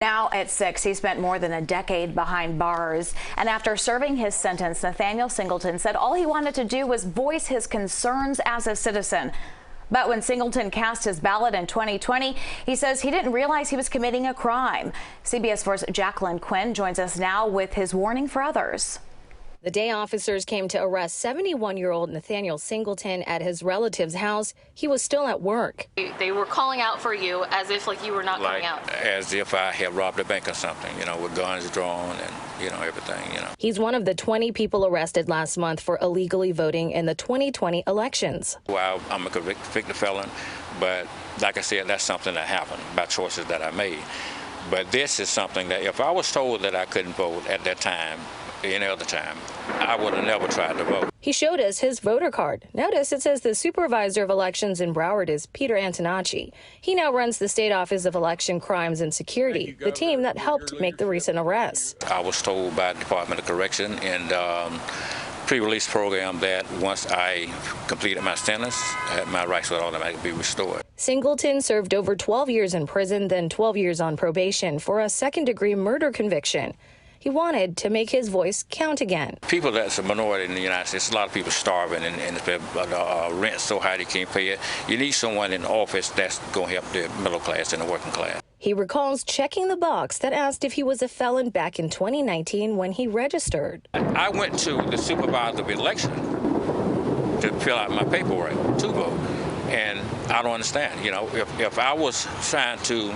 Now at 6, he spent more than a decade behind bars. And after serving his sentence, Nathaniel Singleton said all he wanted to do was voice his concerns as a citizen. But when Singleton cast his ballot in 2020, he says he didn't realize he was committing a crime. CBS 4's Jacqueline Quynh joins us now with his warning for others. The day officers came to arrest 71-year-old Nathaniel Singleton at his relative's house, he was still at work. They were calling out for you as if you were not coming out. As if I had robbed a bank or something, with guns drawn and, everything, He's one of the 20 people arrested last month for illegally voting in the 2020 elections. Well, I'm a convicted felon, but like I said, that's something that happened by choices that I made. But this is something that if I was told that I couldn't vote at that time, any other time, I would have never tried to vote. He showed us his voter card. Notice it says the supervisor of elections in Broward is Peter Antonacci. He now runs the State Office of Election Crimes and Security, the team that helped make the recent arrests. I was told by the Department of Correction and pre-release program that once I completed my sentence, my rights would automatically be restored. Singleton served over 12 years in prison, then 12 years on probation for a second-degree murder conviction. He wanted to make his voice count again. People that's a minority in the United States, a lot of people starving and rent's so high they can't pay it. You need someone in office that's going to help the middle class and the working class. He recalls checking the box that asked if he was a felon back in 2019 when he registered. I went to the supervisor of election to fill out my paperwork to vote, and I don't understand. If I was trying to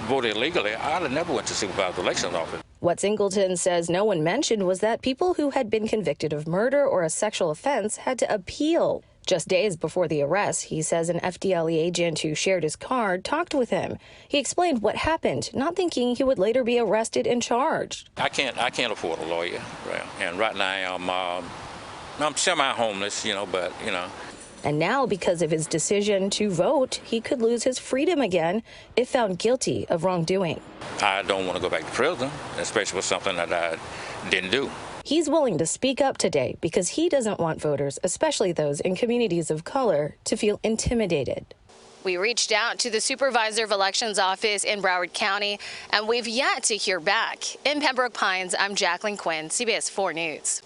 vote illegally, I'd have never went to supervisor of elections office. What Singleton says no one mentioned was that people who had been convicted of murder or a sexual offense had to appeal. Just days before the arrest, he says an FDLE agent who shared his card talked with him. He explained what happened, not thinking he would later be arrested and charged. I can't afford a lawyer, and right now I'm semi-homeless, but. And now, because of his decision to vote, he could lose his freedom again if found guilty of wrongdoing. I don't want to go back to prison, especially with something that I didn't do. He's willing to speak up today because he doesn't want voters, especially those in communities of color, to feel intimidated. We reached out to the supervisor of elections office in Broward County, and we've yet to hear back. In Pembroke Pines, I'm Jacqueline Quynh, CBS 4 News.